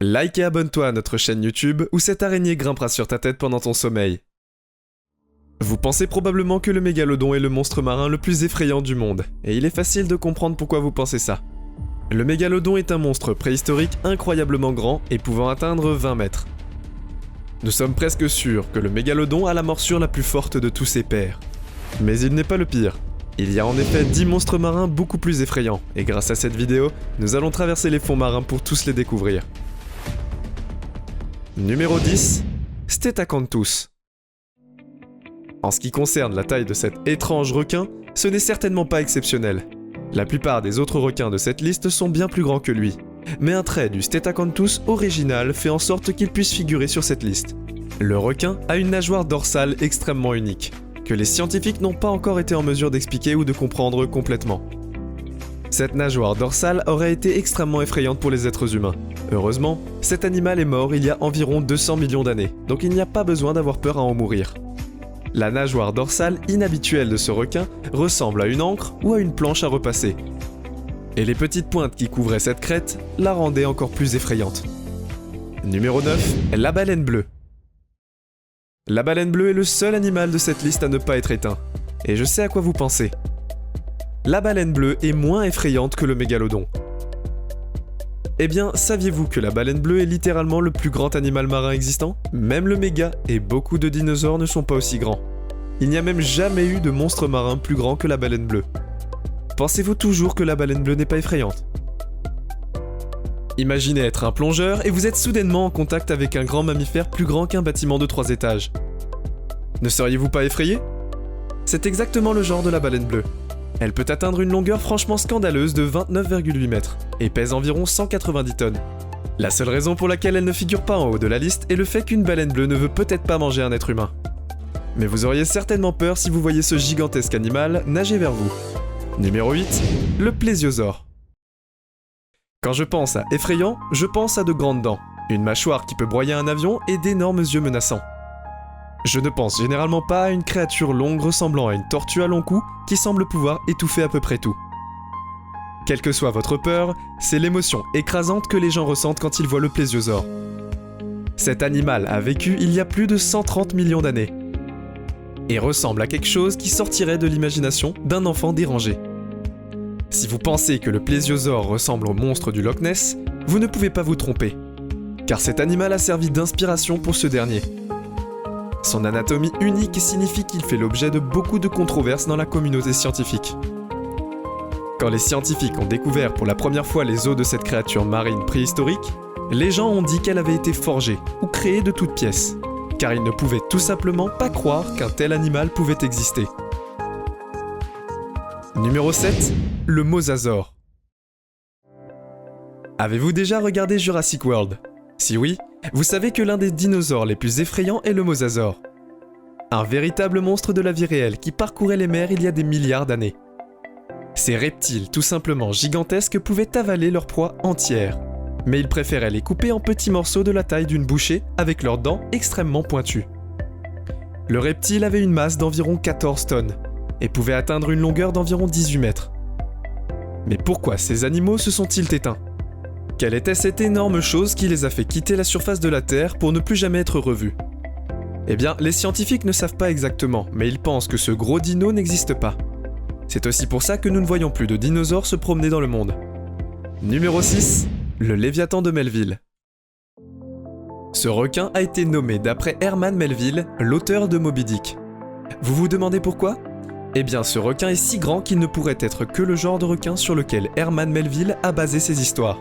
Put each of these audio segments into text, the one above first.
Like et abonne-toi à notre chaîne YouTube où cette araignée grimpera sur ta tête pendant ton sommeil. Vous pensez probablement que le mégalodon est le monstre marin le plus effrayant du monde, et il est facile de comprendre pourquoi vous pensez ça. Le mégalodon est un monstre préhistorique incroyablement grand et pouvant atteindre 20 mètres. Nous sommes presque sûrs que le mégalodon a la morsure la plus forte de tous ses pairs. Mais il n'est pas le pire. Il y a en effet 10 monstres marins beaucoup plus effrayants, et grâce à cette vidéo, nous allons traverser les fonds marins pour tous les découvrir. Numéro 10, Stettacanthus. En ce qui concerne la taille de cet étrange requin, ce n'est certainement pas exceptionnel. La plupart des autres requins de cette liste sont bien plus grands que lui. Mais un trait du Stettacanthus original fait en sorte qu'il puisse figurer sur cette liste. Le requin a une nageoire dorsale extrêmement unique, que les scientifiques n'ont pas encore été en mesure d'expliquer ou de comprendre complètement. Cette nageoire dorsale aurait été extrêmement effrayante pour les êtres humains. Heureusement, cet animal est mort il y a environ 200 millions d'années, donc il n'y a pas besoin d'avoir peur à en mourir. La nageoire dorsale inhabituelle de ce requin ressemble à une ancre ou à une planche à repasser. Et les petites pointes qui couvraient cette crête la rendaient encore plus effrayante. Numéro 9, la baleine bleue. La baleine bleue est le seul animal de cette liste à ne pas être éteint. Et je sais à quoi vous pensez. La baleine bleue est moins effrayante que le mégalodon. Eh bien, saviez-vous que la baleine bleue est littéralement le plus grand animal marin existant ? Même le méga et beaucoup de dinosaures ne sont pas aussi grands. Il n'y a même jamais eu de monstre marin plus grand que la baleine bleue. Pensez-vous toujours que la baleine bleue n'est pas effrayante ? Imaginez être un plongeur et vous êtes soudainement en contact avec un grand mammifère plus grand qu'un bâtiment de 3 étages. Ne seriez-vous pas effrayé ? C'est exactement le genre de la baleine bleue. Elle peut atteindre une longueur franchement scandaleuse de 29,8 mètres et pèse environ 190 tonnes. La seule raison pour laquelle elle ne figure pas en haut de la liste est le fait qu'une baleine bleue ne veut peut-être pas manger un être humain. Mais vous auriez certainement peur si vous voyez ce gigantesque animal nager vers vous. Numéro 8, le plésiosaure. Quand je pense à effrayant, je pense à de grandes dents, une mâchoire qui peut broyer un avion et d'énormes yeux menaçants. Je ne pense généralement pas à une créature longue ressemblant à une tortue à long cou qui semble pouvoir étouffer à peu près tout. Quelle que soit votre peur, c'est l'émotion écrasante que les gens ressentent quand ils voient le plésiosaure. Cet animal a vécu il y a plus de 130 millions d'années et ressemble à quelque chose qui sortirait de l'imagination d'un enfant dérangé. Si vous pensez que le plésiosaure ressemble au monstre du Loch Ness, vous ne pouvez pas vous tromper, car cet animal a servi d'inspiration pour ce dernier. Son anatomie unique signifie qu'il fait l'objet de beaucoup de controverses dans la communauté scientifique. Quand les scientifiques ont découvert pour la première fois les os de cette créature marine préhistorique, les gens ont dit qu'elle avait été forgée ou créée de toutes pièces, car ils ne pouvaient tout simplement pas croire qu'un tel animal pouvait exister. Numéro 7, le mosasaure. Avez-vous déjà regardé Jurassic World ? Si oui, vous savez que l'un des dinosaures les plus effrayants est le mosasaure. Un véritable monstre de la vie réelle qui parcourait les mers il y a des milliards d'années. Ces reptiles tout simplement gigantesques pouvaient avaler leur proie entière, mais ils préféraient les couper en petits morceaux de la taille d'une bouchée avec leurs dents extrêmement pointues. Le reptile avait une masse d'environ 14 tonnes et pouvait atteindre une longueur d'environ 18 mètres. Mais pourquoi ces animaux se sont-ils éteints ? Quelle était cette énorme chose qui les a fait quitter la surface de la Terre pour ne plus jamais être revus ? Eh bien, les scientifiques ne savent pas exactement, mais ils pensent que ce gros dino n'existe pas. C'est aussi pour ça que nous ne voyons plus de dinosaures se promener dans le monde. Numéro 6, le Léviathan de Melville. Ce requin a été nommé d'après Herman Melville, l'auteur de Moby Dick. Vous vous demandez pourquoi ? Eh bien, ce requin est si grand qu'il ne pourrait être que le genre de requin sur lequel Herman Melville a basé ses histoires.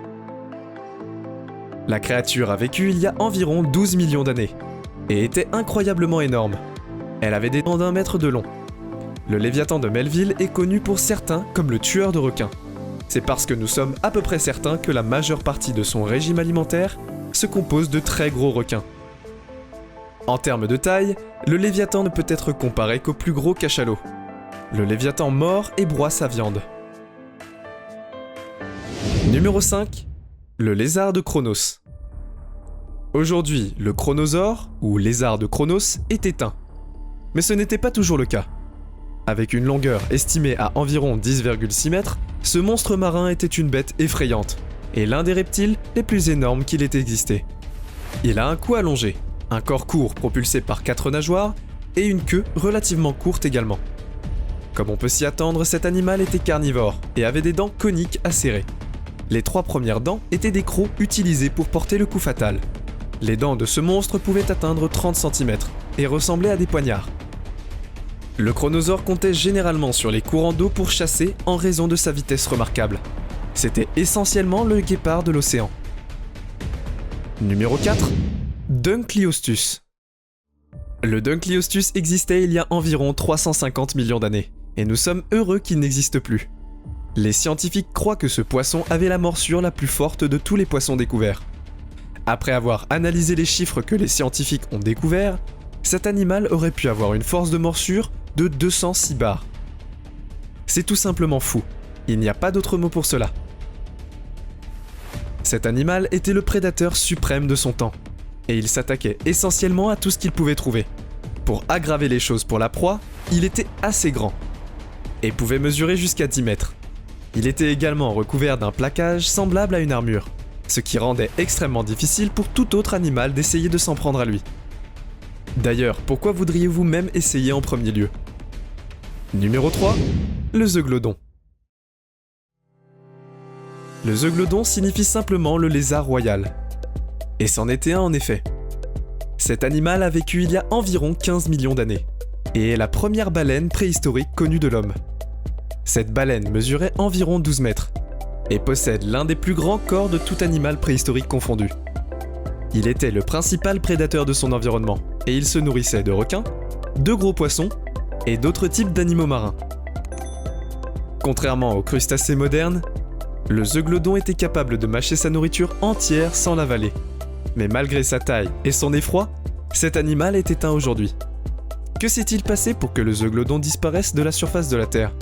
La créature a vécu il y a environ 12 millions d'années, et était incroyablement énorme. Elle avait des dents d'1 mètre de long. Le Léviathan de Melville est connu pour certains comme le tueur de requins. C'est parce que nous sommes à peu près certains que la majeure partie de son régime alimentaire se compose de très gros requins. En termes de taille, le Léviathan ne peut être comparé qu'au plus gros cachalot. Le Léviathan mord et broie sa viande. Numéro 5. Le lézard de Chronos. Aujourd'hui, le chronosaure, ou lézard de Chronos, est éteint. Mais ce n'était pas toujours le cas. Avec une longueur estimée à environ 10,6 mètres, ce monstre marin était une bête effrayante. et l'un des reptiles les plus énormes qu'il ait existé. Il a un cou allongé, un corps court propulsé par 4 nageoires et une queue relativement courte également. Comme on peut s'y attendre, cet animal était carnivore et avait des dents coniques acérées. Les 3 premières dents étaient des crocs utilisés pour porter le coup fatal. Les dents de ce monstre pouvaient atteindre 30 cm et ressemblaient à des poignards. Le chronosaure comptait généralement sur les courants d'eau pour chasser en raison de sa vitesse remarquable. C'était essentiellement le guépard de l'océan. Numéro 4. Dunkleosteus. Le Dunkleosteus existait il y a environ 350 millions d'années, et nous sommes heureux qu'il n'existe plus. Les scientifiques croient que ce poisson avait la morsure la plus forte de tous les poissons découverts. Après avoir analysé les chiffres que les scientifiques ont découverts, cet animal aurait pu avoir une force de morsure de 206 bars. C'est tout simplement fou, il n'y a pas d'autre mot pour cela. Cet animal était le prédateur suprême de son temps, et il s'attaquait essentiellement à tout ce qu'il pouvait trouver. Pour aggraver les choses pour la proie, il était assez grand, et pouvait mesurer jusqu'à 10 mètres. Il était également recouvert d'un plaquage semblable à une armure, ce qui rendait extrêmement difficile pour tout autre animal d'essayer de s'en prendre à lui. D'ailleurs, pourquoi voudriez-vous même essayer en premier lieu? Numéro 3. Le Zeuglodon. Le Zeuglodon signifie simplement le lézard royal. Et c'en était un en effet. Cet animal a vécu il y a environ 15 millions d'années, et est la première baleine préhistorique connue de l'homme. Cette baleine mesurait environ 12 mètres, et possède l'un des plus grands corps de tout animal préhistorique confondu. Il était le principal prédateur de son environnement, et il se nourrissait de requins, de gros poissons, et d'autres types d'animaux marins. Contrairement aux crustacés modernes, le Zeuglodon était capable de mâcher sa nourriture entière sans l'avaler. Mais malgré sa taille et son effroi, cet animal est éteint aujourd'hui. Que s'est-il passé pour que le Zeuglodon disparaisse de la surface de la Terre?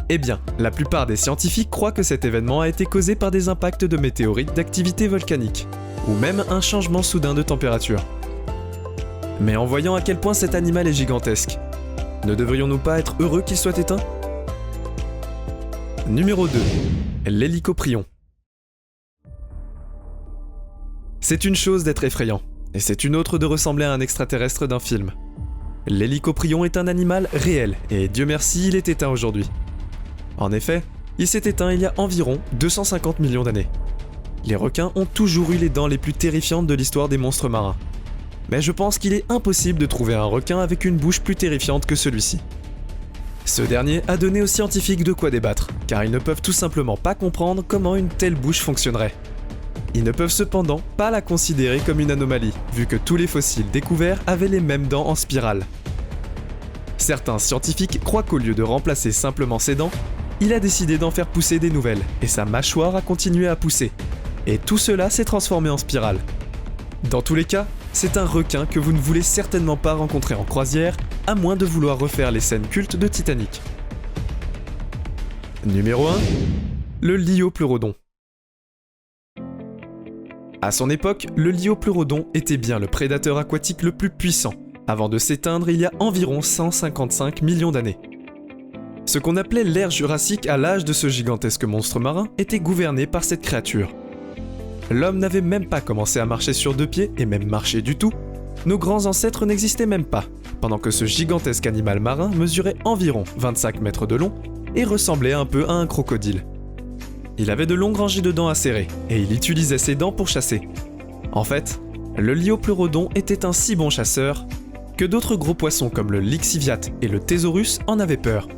Eh bien, la plupart des scientifiques croient que cet événement a été causé par des impacts de météorites d'activité volcanique, ou même un changement soudain de température. Mais en voyant à quel point cet animal est gigantesque, ne devrions-nous pas être heureux qu'il soit éteint? Numéro 2. L'hélicoprion. C'est une chose d'être effrayant, et c'est une autre de ressembler à un extraterrestre d'un film. L'hélicoprion est un animal réel, et Dieu merci, il est éteint aujourd'hui. En effet, il s'est éteint il y a environ 250 millions d'années. Les requins ont toujours eu les dents les plus terrifiantes de l'histoire des monstres marins. Mais je pense qu'il est impossible de trouver un requin avec une bouche plus terrifiante que celui-ci. Ce dernier a donné aux scientifiques de quoi débattre, car ils ne peuvent tout simplement pas comprendre comment une telle bouche fonctionnerait. Ils ne peuvent cependant pas la considérer comme une anomalie, vu que tous les fossiles découverts avaient les mêmes dents en spirale. Certains scientifiques croient qu'au lieu de remplacer simplement ses dents, il a décidé d'en faire pousser des nouvelles, et sa mâchoire a continué à pousser. Et tout cela s'est transformé en spirale. Dans tous les cas, c'est un requin que vous ne voulez certainement pas rencontrer en croisière, à moins de vouloir refaire les scènes cultes de Titanic. Numéro 1. Le Liopleurodon. À son époque, le Liopleurodon était bien le prédateur aquatique le plus puissant, avant de s'éteindre il y a environ 155 millions d'années. Ce qu'on appelait l'ère jurassique à l'âge de ce gigantesque monstre marin était gouverné par cette créature. L'homme n'avait même pas commencé à marcher sur 2 pieds, et même marcher du tout. Nos grands ancêtres n'existaient même pas, pendant que ce gigantesque animal marin mesurait environ 25 mètres de long et ressemblait un peu à un crocodile. Il avait de longues rangées de dents acérées, et il utilisait ses dents pour chasser. En fait, le Liopleurodon était un si bon chasseur que d'autres gros poissons comme le Lixiviate et le Thesaurus en avaient peur.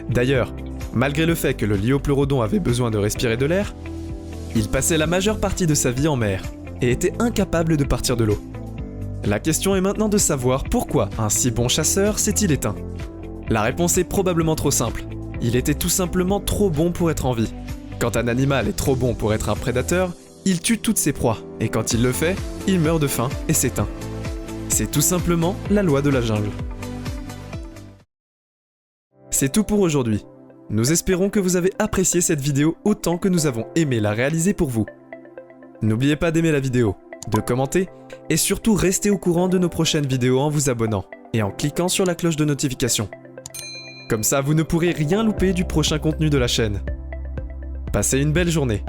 D'ailleurs, malgré le fait que le Liopleurodon avait besoin de respirer de l'air, il passait la majeure partie de sa vie en mer et était incapable de partir de l'eau. La question est maintenant de savoir pourquoi un si bon chasseur s'est-il éteint. La réponse est probablement trop simple. Il était tout simplement trop bon pour être en vie. Quand un animal est trop bon pour être un prédateur, il tue toutes ses proies, et quand il le fait, il meurt de faim et s'éteint. C'est tout simplement la loi de la jungle. C'est tout pour aujourd'hui. Nous espérons que vous avez apprécié cette vidéo autant que nous avons aimé la réaliser pour vous. N'oubliez pas d'aimer la vidéo, de commenter, et surtout rester au courant de nos prochaines vidéos en vous abonnant, et en cliquant sur la cloche de notification. Comme ça, vous ne pourrez rien louper du prochain contenu de la chaîne. Passez une belle journée.